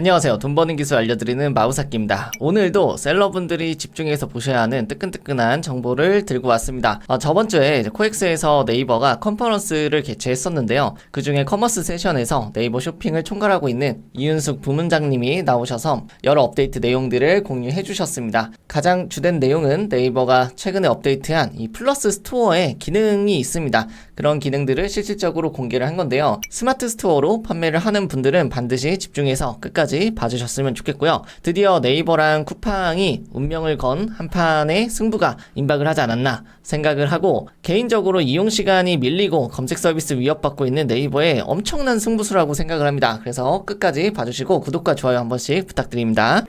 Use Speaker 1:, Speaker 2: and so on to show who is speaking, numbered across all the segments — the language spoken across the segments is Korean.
Speaker 1: 안녕하세요. 돈 버는 기술 알려드리는 마우사키입니다. 오늘도 셀러분들이 집중해서 보셔야 하는 뜨끈뜨끈한 정보를 들고 왔습니다. 저번주에 코엑스에서 네이버가 컨퍼런스를 개최했었는데요. 그 중에 커머스 세션에서 네이버 쇼핑을 총괄하고 있는 이윤숙 부문장님이 나오셔서 여러 업데이트 내용들을 공유해 주셨습니다. 가장 주된 내용은 네이버가 최근에 업데이트한 이 플러스 스토어에 기능이 있습니다. 그런 기능들을 실질적으로 공개를 한 건데요. 스마트 스토어로 판매를 하는 분들은 반드시 집중해서 끝까지 봐주셨으면 좋겠고요. 드디어 네이버랑 쿠팡이 운명을 건 한판의 승부가 임박을 하지 않았나 생각을 하고, 개인적으로 이용 시간이 밀리고 검색 서비스 위협받고 있는 네이버의 엄청난 승부수라고 생각을 합니다. 그래서 끝까지 봐주시고 구독과 좋아요 한 번씩 부탁드립니다.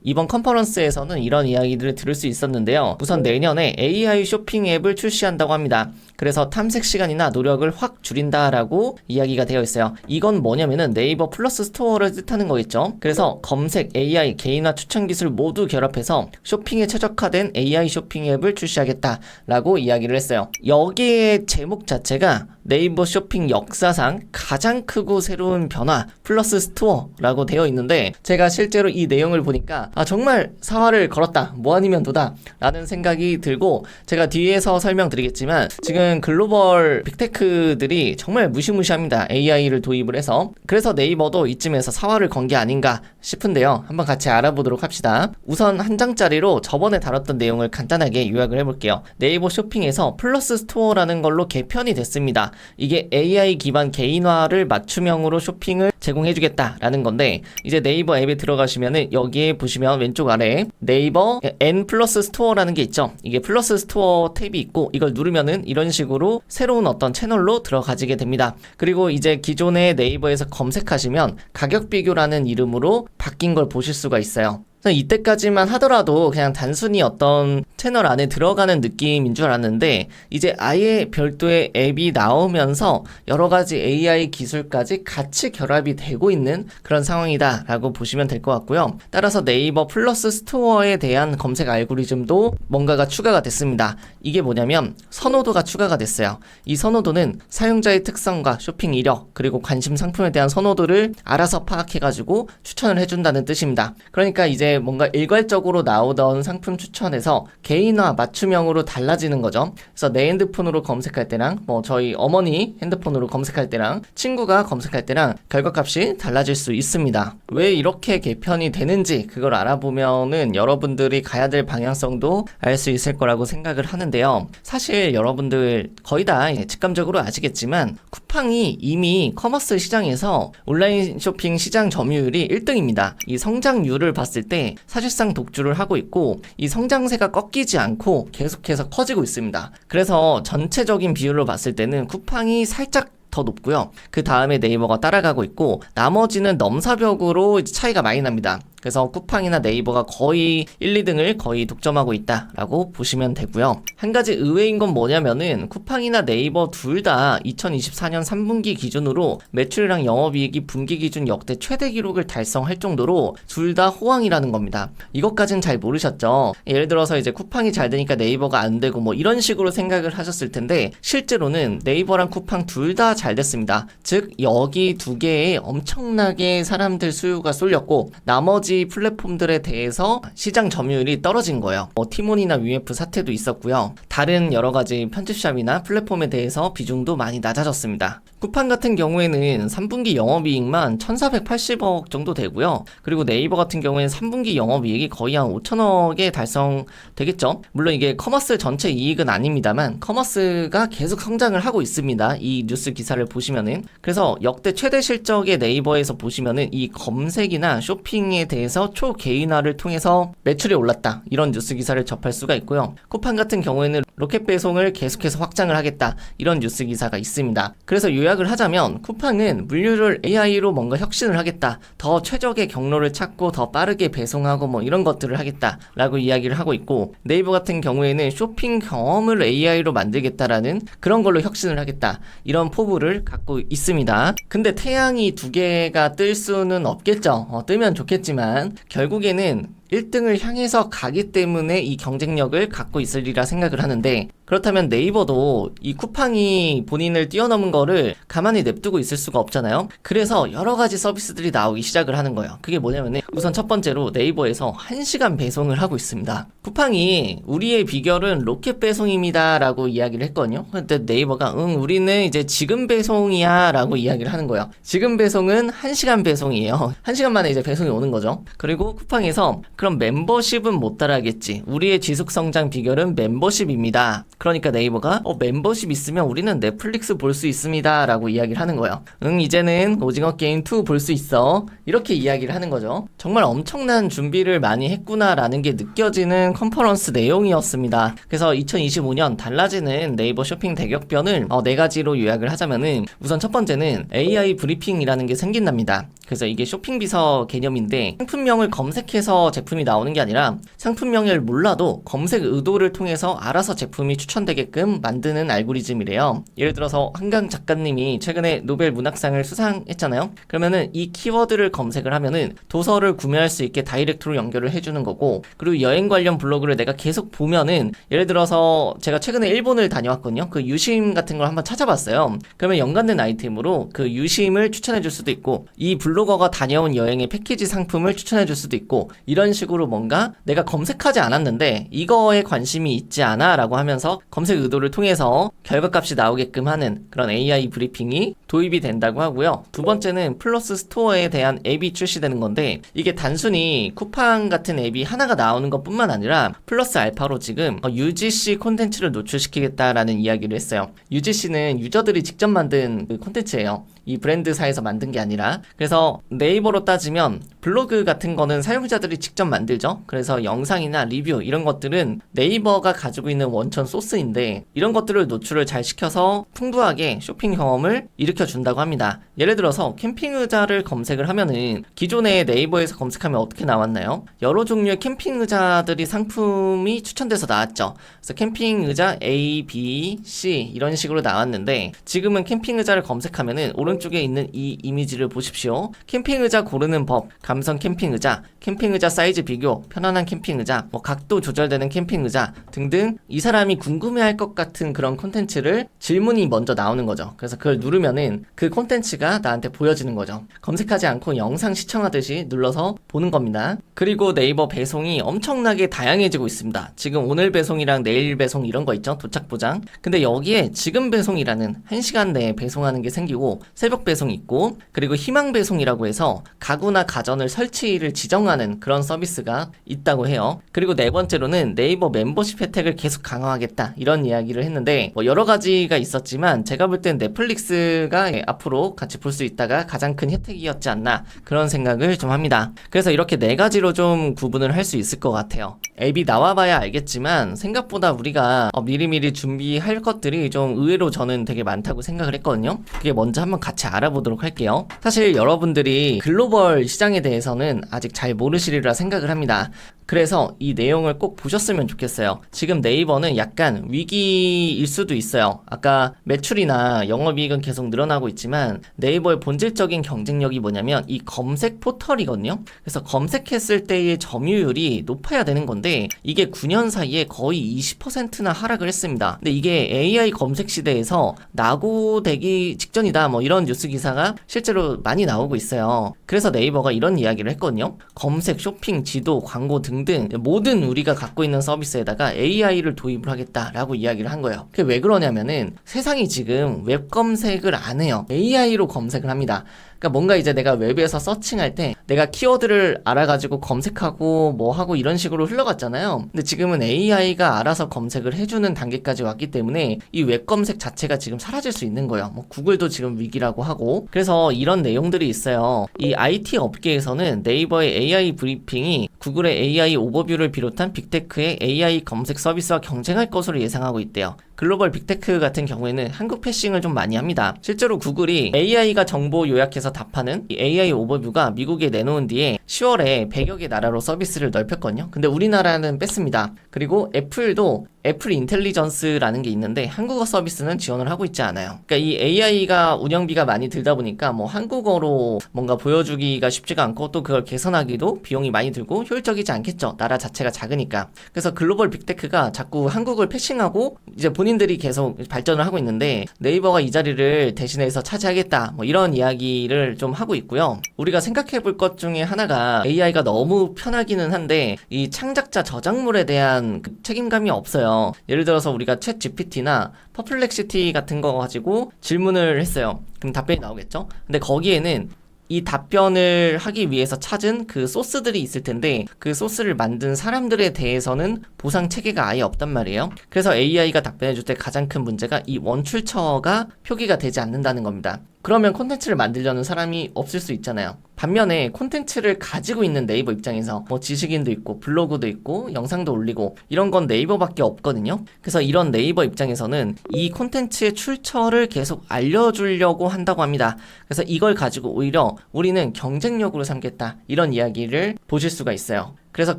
Speaker 1: 이번 컨퍼런스에서는 이런 이야기들을 들을 수 있었는데요. 우선 내년에 AI 쇼핑 앱을 출시한다고 합니다. 그래서 탐색 시간이나 노력을 확 줄인다라고 이야기가 되어 있어요. 이건 뭐냐면은 네이버 플러스 스토어를 뜻하는 거겠죠. 그래서 검색, AI, 개인화 추천 기술 모두 결합해서 쇼핑에 최적화된 AI 쇼핑 앱을 출시하겠다라고 이야기를 했어요. 여기에 제목 자체가 네이버 쇼핑 역사상 가장 크고 새로운 변화 플러스 스토어라고 되어 있는데, 제가 실제로 이 내용을 보니까 정말 사활을 걸었다, 뭐 아니면 도다 라는 생각이 들고, 제가 뒤에서 설명드리겠지만 지금 글로벌 빅테크들이 정말 무시무시합니다. AI를 도입을 해서. 그래서 네이버도 이쯤에서 사활을 건 게 아닌가 싶은데요. 한번 같이 알아보도록 합시다. 우선 한 장짜리로 저번에 다뤘던 내용을 간단하게 요약을 해볼게요. 네이버 쇼핑에서 플러스 스토어라는 걸로 개편이 됐습니다. 이게 AI 기반 개인화를 맞춤형으로 쇼핑을 제공해주겠다라는 건데, 이제 네이버 앱에 들어가시면은 여기에 보시면 왼쪽 아래에 네이버 N 플러스 스토어라는 게 있죠. 이게 플러스 스토어 탭이 있고, 이걸 누르면은 이런 식으로 새로운 어떤 채널로 들어가지게 됩니다. 그리고 이제 기존의 네이버에서 검색하시면 가격 비교라는 이름으로 바뀐 걸 보실 수가 있어요. 이때까지만 하더라도 그냥 단순히 어떤 채널 안에 들어가는 느낌인 줄 알았는데, 이제 아예 별도의 앱이 나오면서 여러가지 AI 기술까지 같이 결합이 되고 있는 그런 상황이다 라고 보시면 될 것 같고요. 따라서 네이버 플러스 스토어에 대한 검색 알고리즘도 뭔가가 추가가 됐습니다. 이게 뭐냐면 선호도가 추가가 됐어요. 이 선호도는 사용자의 특성과 쇼핑 이력, 그리고 관심 상품에 대한 선호도를 알아서 파악해가지고 추천을 해준다는 뜻입니다. 그러니까 이제 뭔가 일괄적으로 나오던 상품 추천에서 개인화 맞춤형으로 달라지는 거죠. 그래서 내 핸드폰으로 검색할 때랑 저희 어머니 핸드폰으로 검색할 때랑 친구가 검색할 때랑 결과값이 달라질 수 있습니다. 왜 이렇게 개편이 되는지 그걸 알아보면은 여러분들이 가야 될 방향성도 알 수 있을 거라고 생각을 하는데요. 사실 여러분들 거의 다 직감적으로 아시겠지만 쿠팡이 이미 커머스 시장에서 온라인 쇼핑 시장 점유율이 1등입니다. 이 성장률을 봤을 때 사실상 독주를 하고 있고, 이 성장세가 꺾이지 않고 계속해서 커지고 있습니다. 그래서 전체적인 비율로 봤을 때는 쿠팡이 살짝 더 높고요. 그 다음에 네이버가 따라가고 있고, 나머지는 넘사벽으로 차이가 많이 납니다. 그래서 쿠팡이나 네이버가 거의 1, 2등을 거의 독점하고 있다라고 보시면 되고요. 한 가지 의외인 건 뭐냐면은 쿠팡이나 네이버 둘 다 2024년 3분기 기준으로 매출이랑 영업이익이 분기 기준 역대 최대 기록을 달성할 정도로 둘 다 호황이라는 겁니다. 이것까지는 잘 모르셨죠? 예를 들어서 이제 쿠팡이 잘 되니까 네이버가 안 되고 이런 식으로 생각을 하셨을 텐데, 실제로는 네이버랑 쿠팡 둘 다 잘 됐습니다. 즉 여기 두 개에 엄청나게 사람들 수요가 쏠렸고, 나머지 플랫폼들에 대해서 시장 점유율이 떨어진 거예요. 티몬이나 UF 사태도 있었고요. 다른 여러가지 편집샵이나 플랫폼에 대해서 비중도 많이 낮아졌습니다. 쿠팡 같은 경우에는 3분기 영업이익만 1480억 정도 되고요. 그리고 네이버 같은 경우에는 3분기 영업이익이 거의 한 5천억에 달성되겠죠. 물론 이게 커머스 전체 이익은 아닙니다만 커머스가 계속 성장을 하고 있습니다. 이 뉴스 기사를 보시면은. 그래서 역대 최대 실적의 네이버에서 보시면은 이 검색이나 쇼핑에 대해서 초개인화를 통해서 매출이 올랐다, 이런 뉴스 기사를 접할 수가 있고요. 쿠팡 같은 경우에는 로켓 배송을 계속해서 확장을 하겠다, 이런 뉴스 기사가 있습니다. 그래서 요약을 하자면 쿠팡은 물류를 AI로 뭔가 혁신을 하겠다, 더 최적의 경로를 찾고 더 빠르게 배송하고 이런 것들을 하겠다 라고 이야기를 하고 있고, 네이버 같은 경우에는 쇼핑 경험을 AI로 만들겠다라는 그런 걸로 혁신을 하겠다, 이런 포부를 갖고 있습니다. 근데 태양이 두 개가 뜰 수는 없겠죠. 뜨면 좋겠지만 결국에는 1등을 향해서 가기 때문에 이 경쟁력을 갖고 있으리라 생각을 하는데, 그렇다면 네이버도 이 쿠팡이 본인을 뛰어넘은 거를 가만히 냅두고 있을 수가 없잖아요. 그래서 여러 가지 서비스들이 나오기 시작을 하는 거예요. 그게 뭐냐면은 우선 첫 번째로 네이버에서 1시간 배송을 하고 있습니다. 쿠팡이 우리의 비결은 로켓 배송입니다 라고 이야기를 했거든요. 근데 네이버가 우리는 이제 지금 배송이야 라고 이야기를 하는 거예요. 지금 배송은 1시간 배송이에요. 1시간 만에 이제 배송이 오는 거죠. 그리고 쿠팡에서 그럼 멤버십은 못 따라하겠지, 우리의 지속성장 비결은 멤버십입니다. 그러니까 네이버가 멤버십 있으면 우리는 넷플릭스 볼 수 있습니다 라고 이야기를 하는 거예요. 이제는 오징어 게임 2 볼 수 있어, 이렇게 이야기를 하는 거죠. 정말 엄청난 준비를 많이 했구나 라는 게 느껴지는 컨퍼런스 내용이었습니다. 그래서 2025년 달라지는 네이버 쇼핑 대격변을 4가지로 요약을 하자면은, 우선 첫 번째는 AI 브리핑이라는 게 생긴답니다. 그래서 이게 쇼핑 비서 개념인데, 상품명을 검색해서 제품이 나오는 게 아니라 상품명을 몰라도 검색 의도를 통해서 알아서 제품이 추천되게끔 만드는 알고리즘이래요. 예를 들어서 한강 작가님이 최근에 노벨 문학상을 수상했잖아요. 그러면은 이 키워드를 검색을 하면은 도서를 구매할 수 있게 다이렉트로 연결을 해주는 거고, 그리고 여행 관련 블로그를 내가 계속 보면은, 예를 들어서 제가 최근에 일본을 다녀왔거든요. 그 유심 같은 걸 한번 찾아봤어요. 그러면 연관된 아이템으로 그 유심을 추천해줄 수도 있고, 이 블로거가 다녀온 여행의 패키지 상품을 추천해줄 수도 있고, 이런 식으로 뭔가 내가 검색하지 않았는데 이거에 관심이 있지 않아 라고 하면서 검색 의도를 통해서 결과값이 나오게끔 하는 그런 AI 브리핑이 도입이 된다고 하고요. 두 번째는 플러스 스토어에 대한 앱이 출시되는 건데, 이게 단순히 쿠팡 같은 앱이 하나가 나오는 것 뿐만 아니라 플러스 알파로 지금 UGC 콘텐츠를 노출시키겠다라는 이야기를 했어요. UGC는 유저들이 직접 만든 그 콘텐츠예요. 이 브랜드사에서 만든 게 아니라. 그래서 네이버로 따지면 블로그 같은 거는 사용자들이 직접 만들죠. 그래서 영상이나 리뷰 이런 것들은 네이버가 가지고 있는 원천 소스인데, 이런 것들을 노출을 잘 시켜서 풍부하게 쇼핑 경험을 일으켜 준다고 합니다. 예를 들어서 캠핑 의자를 검색을 하면은 기존에 네이버에서 검색하면 어떻게 나왔나요? 여러 종류의 캠핑 의자들이 상품이 추천돼서 나왔죠. 그래서 캠핑 의자 A, B, C 이런 식으로 나왔는데, 지금은 캠핑 의자를 검색하면은 오른쪽에 있는 이 이미지를 보십시오. 캠핑 의자 고르는 법, 감성 캠핑 의자, 캠핑 의자 사이즈 비교, 편안한 캠핑 의자, 각도 조절되는 캠핑 의자 등등, 이 사람이 궁금해할 것 같은 그런 콘텐츠를 질문이 먼저 나오는 거죠. 그래서 그걸 누르면은 그 콘텐츠가 나한테 보여지는 거죠. 검색하지 않고 영상 시청하듯이 눌러서 보는 겁니다. 그리고 네이버 배송이 엄청나게 다양해지고 있습니다. 지금 오늘 배송이랑 내일 배송 이런 거 있죠? 도착 보장. 근데 여기에 지금 배송이라는 1시간 내에 배송하는 게 생기고, 새벽 배송이 있고, 그리고 희망 배송이라고 해서 가구나 가전을 설치를 지정하는 그런 서비스가 있다고 해요. 그리고 네 번째로는 네이버 멤버십 혜택을 계속 강화하겠다, 이런 이야기를 했는데, 여러 가지가 있었지만 제가 볼 땐 넷플릭스가 앞으로 같이 볼 수 있다가 가장 큰 혜택이었지 않나, 그런 생각을 좀 합니다. 그래서 이렇게 4가지로 좀 구분을 할 수 있을 것 같아요. 앱이 나와봐야 알겠지만 생각보다 우리가 미리미리 준비할 것들이 좀 의외로 저는 되게 많다고 생각을 했거든요. 그게 먼저 한번 같이 알아보도록 할게요. 사실 여러분들이 글로벌 시장에 대해서는 아직 잘 모르시리라 생각을 합니다. 그래서 이 내용을 꼭 보셨으면 좋겠어요. 지금 네이버는 약간 위기일 수도 있어요. 아까 매출이나 영업이익은 계속 늘어나고 있지만 네이버의 본질적인 경쟁력이 뭐냐면 이 검색 포털이거든요. 그래서 검색했을 때의 점유율이 높아야 되는 건데, 이게 9년 사이에 거의 20%나 하락을 했습니다. 근데 이게 AI 검색 시대에서 낙오되기 직전이다, 이런 뉴스 기사가 실제로 많이 나오고 있어요. 그래서 네이버가 이런 이야기를 했거든요. 검색, 쇼핑, 지도, 광고 등등 모든 우리가 갖고 있는 서비스에다가 AI를 도입을 하겠다라고 이야기를 한 거예요. 그게 왜 그러냐면은 세상이 지금 웹 검색을 안 해요. AI로 검색을 합니다. 그러니까 뭔가 이제 내가 웹에서 서칭할 때 내가 키워드를 알아가지고 검색하고 뭐 하고 이런 식으로 흘러갔잖아요. 근데 지금은 AI가 알아서 검색을 해주는 단계까지 왔기 때문에 이 웹 검색 자체가 지금 사라질 수 있는 거예요. 구글도 지금 위기라고 하고. 그래서 이런 내용들이 있어요. 이 IT 업계에서는 네이버의 AI 브리핑이 구글의 AI 오버뷰를 비롯한 빅테크의 AI 검색 서비스와 경쟁할 것으로 예상하고 있대요. 글로벌 빅테크 같은 경우에는 한국 패싱을 좀 많이 합니다. 실제로 구글이 AI가 정보 요약해서 답하는 이 AI 오버뷰가 미국에 내놓은 뒤에 10월에 100여 개 나라로 서비스를 넓혔거든요. 근데 우리나라는 뺐습니다. 그리고 애플도 애플 인텔리전스라는 게 있는데 한국어 서비스는 지원을 하고 있지 않아요. 그러니까 이 AI가 운영비가 많이 들다 보니까 뭐 한국어로 뭔가 보여주기가 쉽지가 않고 또 그걸 개선하기도 비용이 많이 들고 효율적이지 않겠죠. 나라 자체가 작으니까. 그래서 글로벌 빅테크가 자꾸 한국을 패싱하고 이제 본인들이 계속 발전을 하고 있는데 네이버가 이 자리를 대신해서 차지하겠다. 뭐 이런 이야기를 좀 하고 있고요. 우리가 생각해 볼 것 중에 하나가 AI가 너무 편하기는 한데 이 창작자 저작물에 대한 그 책임감이 없어요. 예를 들어서 우리가 챗 GPT나 퍼플렉시티 같은 거 가지고 질문을 했어요. 그럼 답변이 나오겠죠? 근데 거기에는 이 답변을 하기 위해서 찾은 그 소스들이 있을 텐데 그 소스를 만든 사람들에 대해서는 보상 체계가 아예 없단 말이에요. 그래서 AI가 답변해 줄 때 가장 큰 문제가 이 원출처가 표기가 되지 않는다는 겁니다. 그러면 콘텐츠를 만들려는 사람이 없을 수 있잖아요. 반면에 콘텐츠를 가지고 있는 네이버 입장에서 뭐 지식인도 있고 블로그도 있고 영상도 올리고 이런 건 네이버밖에 없거든요. 그래서 이런 네이버 입장에서는 이 콘텐츠의 출처를 계속 알려주려고 한다고 합니다. 그래서 이걸 가지고 오히려 우리는 경쟁력으로 삼겠다 이런 이야기를 보실 수가 있어요. 그래서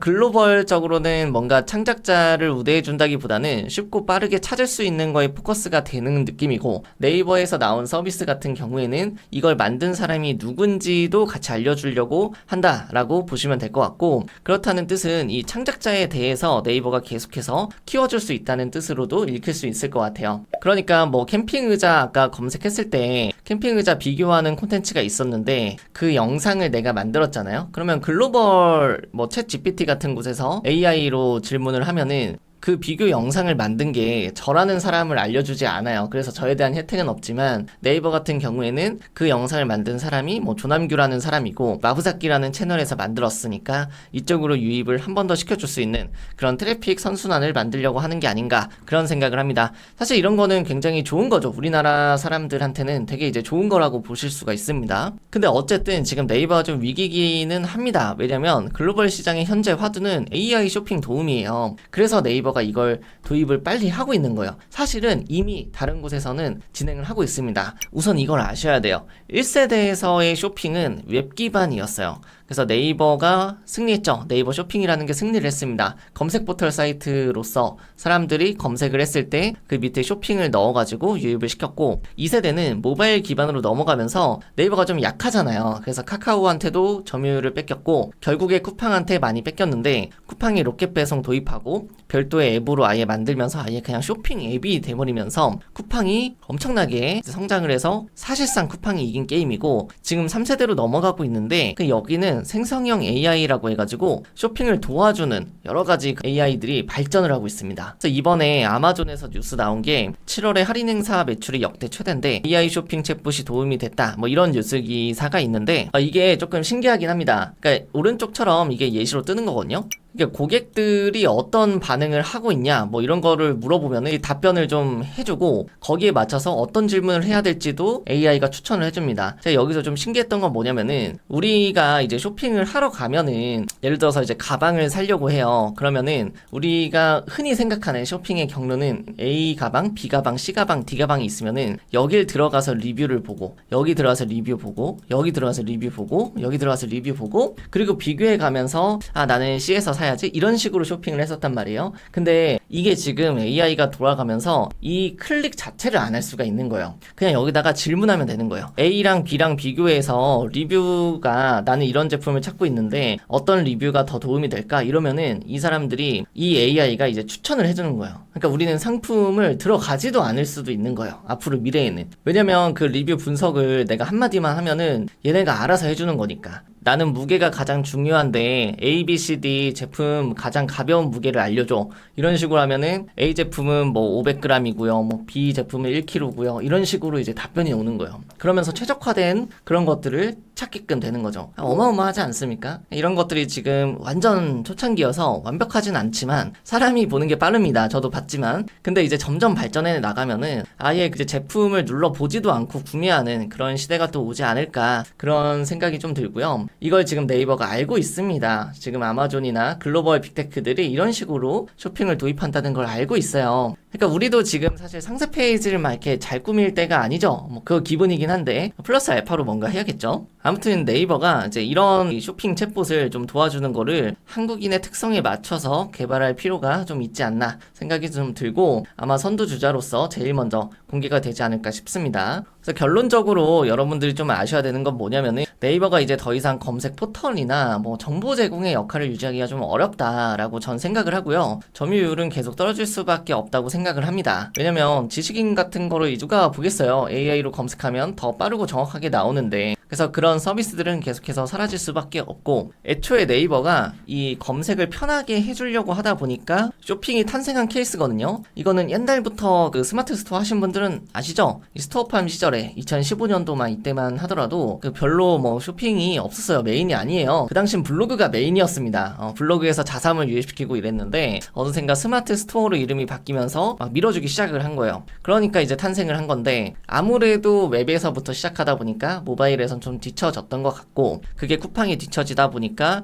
Speaker 1: 글로벌적으로는 뭔가 창작자를 우대해준다기보다는 쉽고 빠르게 찾을 수 있는 거에 포커스가 되는 느낌이고 네이버에서 나온 서비스 같은 경우에는 이걸 만든 사람이 누군지도 같이 알려주려고 한다라고 보시면 될 것 같고 그렇다는 뜻은 이 창작자에 대해서 네이버가 계속해서 키워줄 수 있다는 뜻으로도 읽힐 수 있을 것 같아요. 그러니까 뭐 캠핑 의자 아까 검색했을 때 캠핑 의자 비교하는 콘텐츠가 있었는데 그 영상을 내가 만들었잖아요. 그러면 글로벌 뭐 챗 GPT 같은 곳에서 AI로 질문을 하면은 그 비교 영상을 만든 게 저라는 사람을 알려주지 않아요. 그래서 저에 대한 혜택은 없지만 네이버 같은 경우에는 그 영상을 만든 사람이 뭐 조남규라는 사람이고 마부잡기라는 채널에서 만들었으니까 이쪽으로 유입을 한 번 더 시켜줄 수 있는 그런 트래픽 선순환을 만들려고 하는 게 아닌가 그런 생각을 합니다. 사실 이런 거는 굉장히 좋은 거죠. 우리나라 사람들한테는 되게 이제 좋은 거라고 보실 수가 있습니다. 근데 어쨌든 지금 네이버가 좀 위기기는 합니다. 왜냐면 글로벌 시장의 현재 화두는 AI 쇼핑 도움이에요. 그래서 네이버 가 이걸 도입을 빨리 하고 있는 거예요. 사실은 이미 다른 곳에서는 진행을 하고 있습니다. 우선 이걸 아셔야 돼요. 1세대에서의 쇼핑은 웹 기반이었어요. 그래서 네이버가 승리했죠. 네이버 쇼핑이라는 게 승리를 했습니다. 검색 포털 사이트로서 사람들이 검색을 했을 때 그 밑에 쇼핑을 넣어가지고 유입을 시켰고 2세대는 모바일 기반으로 넘어가면서 네이버가 좀 약하잖아요. 그래서 카카오한테도 점유율을 뺏겼고 결국에 쿠팡한테 많이 뺏겼는데 쿠팡이 로켓 배송 도입하고 별도의 앱으로 아예 만들면서 아예 그냥 쇼핑 앱이 돼버리면서 쿠팡이 엄청나게 성장을 해서 사실상 쿠팡이 이긴 게임이고 지금 3세대로 넘어가고 있는데 여기는 생성형 AI라고 해가지고 쇼핑을 도와주는 여러가지 AI들이 발전을 하고 있습니다. 그래서 이번에 아마존에서 뉴스 나온 게 7월에 할인 행사 매출이 역대 최대인데 AI 쇼핑 챗봇이 도움이 됐다 뭐 이런 뉴스 기사가 있는데 이게 조금 신기하긴 합니다. 그러니까 오른쪽처럼 이게 예시로 뜨는 거거든요. 그러니까 고객들이 어떤 반응을 하고 있냐 뭐 이런 거를 물어보면 답변을 좀 해주고 거기에 맞춰서 어떤 질문을 해야 될지도 AI가 추천을 해줍니다. 제가 여기서 좀 신기했던 건 뭐냐면은 우리가 이제 쇼핑을 하러 가면은 예를 들어서 이제 가방을 사려고 해요. 그러면은 우리가 흔히 생각하는 쇼핑의 경로는 A 가방, B 가방, C 가방, D 가방이 있으면은 여길 들어가서 리뷰를 보고 여기 들어가서 리뷰 보고 여기 들어가서 리뷰 보고 여기 들어가서 리뷰 보고 그리고 비교해 가면서 나는 C에서 사야지 이런 식으로 쇼핑을 했었단 말이에요. 근데 이게 지금 AI가 돌아가면서 이 클릭 자체를 안 할 수가 있는 거예요. 그냥 여기다가 질문하면 되는 거예요. A랑 B랑 비교해서 리뷰가 나는 이런 제품을 찾고 있는데 어떤 리뷰가 더 도움이 될까 이러면은 이 사람들이 이 AI가 이제 추천을 해주는 거예요. 그러니까 우리는 상품을 들어가지도 않을 수도 있는 거예요. 앞으로 미래에는. 왜냐면 그 리뷰 분석을 내가 한마디만 하면은 얘네가 알아서 해주는 거니까. 나는 무게가 가장 중요한데 A, B, C, D 제품 가장 가벼운 무게를 알려줘. 이런 식으로 하면은 A 제품은 뭐 500g이고요. 뭐 B 제품은 1kg고요. 이런 식으로 이제 답변이 오는 거예요. 그러면서 최적화된 그런 것들을 찾게끔 되는 거죠. 어마어마하지 않습니까? 이런 것들이 지금 완전 초창기여서 완벽하진 않지만 사람이 보는 게 빠릅니다. 저도 봤지만. 근데 이제 점점 발전해 나가면은 아예 이제 제품을 눌러보지도 않고 구매하는 그런 시대가 또 오지 않을까 그런 생각이 좀 들고요. 이걸 지금 네이버가 알고 있습니다. 지금 아마존이나 글로벌 빅테크들이 이런 식으로 쇼핑을 도입한다는 걸 알고 있어요. 그러니까 우리도 지금 사실 상세 페이지를 막 이렇게 잘 꾸밀 때가 아니죠. 뭐 그거 기본이긴 한데 플러스 알파로 뭔가 해야겠죠. 아무튼 네이버가 이제 이런 쇼핑 챗봇을 좀 도와주는 거를 한국인의 특성에 맞춰서 개발할 필요가 좀 있지 않나 생각이 좀 들고 아마 선두주자로서 제일 먼저 공개가 되지 않을까 싶습니다. 그래서 결론적으로 여러분들이 좀 아셔야 되는 건 뭐냐면은 네이버가 이제 더 이상 검색 포털이나 뭐 정보 제공의 역할을 유지하기가 좀 어렵다라고 전 생각을 하고요. 점유율은 계속 떨어질 수밖에 없다고 생각을 합니다. 왜냐면 지식인 같은 거를 누가 보겠어요. AI로 검색하면 더 빠르고 정확하게 나오는데 그래서 그런 서비스들은 계속해서 사라질 수밖에 없고 애초에 네이버가 이 검색을 편하게 해주려고 하다 보니까 쇼핑이 탄생한 케이스거든요. 이거는 옛날부터 그 스마트 스토어 하신 분들은 아시죠? 이 스토어팜 시절에 2015년도만 이때만 하더라도 그 별로 뭐 쇼핑이 없었어요. 메인이 아니에요. 그 당신 블로그가 메인이었습니다. 블로그에서 자사물 유입시키고 이랬는데 어느샌가 스마트 스토어로 이름이 바뀌면서 막 밀어주기 시작을 한 거예요. 그러니까 이제 탄생을 한 건데 아무래도 웹에서부터 시작하다 보니까 모바일에선 좀 뒤처졌던 것 같고 그게 쿠팡이 뒤처지다 보니까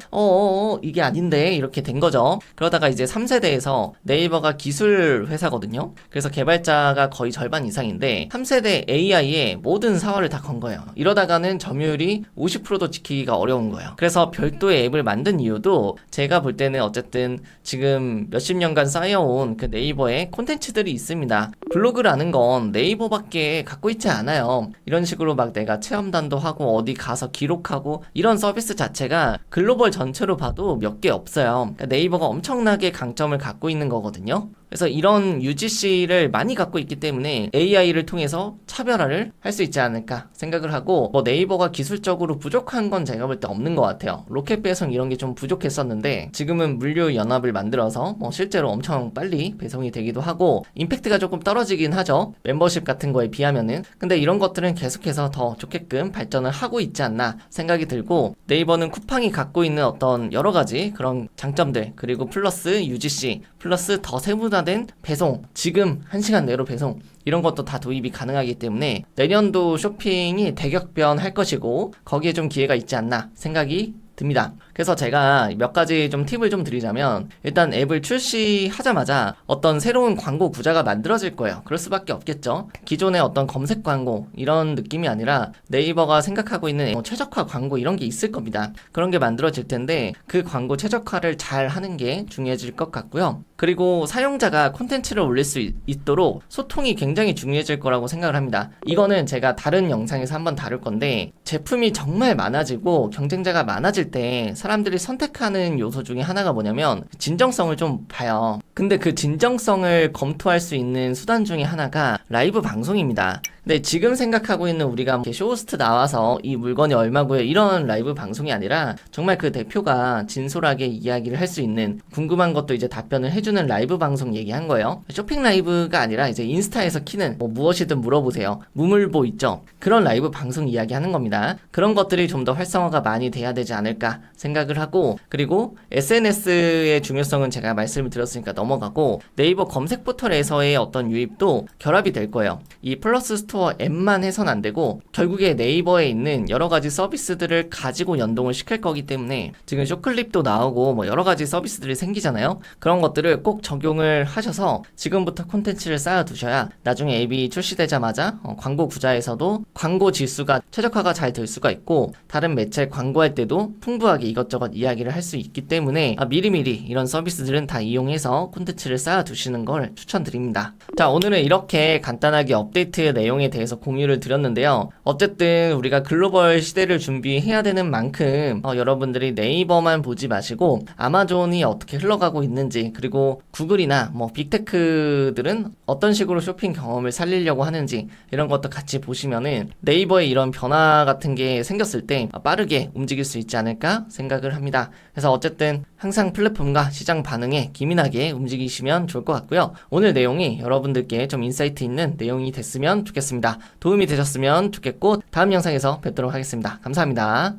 Speaker 1: 이게 아닌데 이렇게 된 거죠. 그러다가 이제 3세대에서 네이버가 기술 회사거든요. 그래서 개발자가 거의 절반 이상인데 3세대 AI에 모든 사활을 다 건 거예요. 이러다가는 점유율이 50%도 지키기가 어려운 거예요. 그래서 별도의 앱을 만든 이유도 제가 볼 때는 어쨌든 지금 몇십 년간 쌓여온 그 네이버의 콘텐츠들이 있습니다. 블로그라는 건 네이버밖에 갖고 있지 않아요. 이런 식으로 막 내가 체험단도 하고 어디 가서 기록하고 이런 서비스 자체가 글로벌 전체로 봐도 몇 개 없어요. 그러니까 네이버가 엄청나게 강점을 갖고 있는 거거든요. 그래서 이런 UGC를 많이 갖고 있기 때문에 AI를 통해서 차별화를 할 수 있지 않을까 생각을 하고 뭐 네이버가 기술적으로 부족한 건 제가 볼 때 없는 것 같아요. 로켓 배송 이런 게 좀 부족했었는데 지금은 물류 연합을 만들어서 뭐 실제로 엄청 빨리 배송이 되기도 하고 임팩트가 조금 떨어지긴 하죠. 멤버십 같은 거에 비하면은. 근데 이런 것들은 계속해서 더 좋게끔 발전을 하고 있지 않나 생각이 들고 네이버는 쿠팡이 갖고 있는 어떤 여러 가지 그런 장점들 그리고 플러스 UGC 플러스 더 세분화된 배송 지금 1시간 내로 배송 이런 것도 다 도입이 가능하기 때문에 내년도 쇼핑이 대격변할 것이고 거기에 좀 기회가 있지 않나 생각이 듭니다. 그래서 제가 몇 가지 좀 팁을 좀 드리자면 일단 앱을 출시하자마자 어떤 새로운 광고 구자가 만들어질 거예요. 그럴 수밖에 없겠죠. 기존의 어떤 검색 광고 이런 느낌이 아니라 네이버가 생각하고 있는 최적화 광고 이런 게 있을 겁니다. 그런 게 만들어질 텐데 그 광고 최적화를 잘 하는 게 중요해질 것 같고요. 그리고 사용자가 콘텐츠를 올릴 수 있도록 소통이 굉장히 중요해질 거라고 생각을 합니다. 이거는 제가 다른 영상에서 한번 다룰 건데 제품이 정말 많아지고 경쟁자가 많아질 때 사람들이 선택하는 요소 중에 하나가 뭐냐면 진정성을 좀 봐요. 근데 그 진정성을 검토할 수 있는 수단 중에 하나가 라이브 방송입니다. 근데 지금 생각하고 있는 우리가 쇼호스트 나와서 이 물건이 얼마고요 이런 라이브 방송이 아니라 정말 그 대표가 진솔하게 이야기를 할 수 있는 궁금한 것도 이제 답변을 해주는 라이브 방송 얘기한 거예요. 쇼핑 라이브가 아니라 이제 인스타에서 키는 뭐 무엇이든 물어보세요. 무물보 있죠? 그런 라이브 방송 이야기하는 겁니다. 그런 것들이 좀 더 활성화가 많이 돼야 되지 않을까 생각을 하고 그리고 SNS의 중요성은 제가 말씀을 드렸으니까 넘어가고 네이버 검색 포털에서의 어떤 유입도 결합이 될 거예요. 이 플러스 스토어 앱만 해선 안 되고 결국에 네이버에 있는 여러 가지 서비스들을 가지고 연동을 시킬 거기 때문에 지금 쇼클립도 나오고 뭐 여러 가지 서비스들이 생기잖아요. 그런 것들을 꼭 적용을 하셔서 지금부터 콘텐츠를 쌓아 두셔야 나중에 앱이 출시되자마자 광고 구자에서도 광고 지수가 최적화가 잘 될 수가 있고 다른 매체 광고할 때도 풍부하게 이것저것 이야기를 할 수 있기 때문에 미리미리 이런 서비스들은 다 이용해서 콘텐츠를 쌓아 두시는 걸 추천드립니다. 자, 오늘은 이렇게 간단하게 업데이트 내용에 대해서 공유를 드렸는데요. 어쨌든 우리가 글로벌 시대를 준비해야 되는 만큼 여러분들이 네이버만 보지 마시고 아마존이 어떻게 흘러가고 있는지 그리고 구글이나 뭐 빅테크들은 어떤 식으로 쇼핑 경험을 살리려고 하는지 이런 것도 같이 보시면은 네이버의 이런 변화 같은 게 생겼을 때 빠르게 움직일 수 있지 않을까 생각을 합니다. 그래서 어쨌든 항상 플랫폼과 시장 반응에 기민하게 움직이시면 좋을 것 같고요. 오늘 내용이 여러분들께 좀 인사이트 있는 내용이 됐으면 좋겠습니다. 도움이 되셨으면 좋겠고 다음 영상에서 뵙도록 하겠습니다. 감사합니다.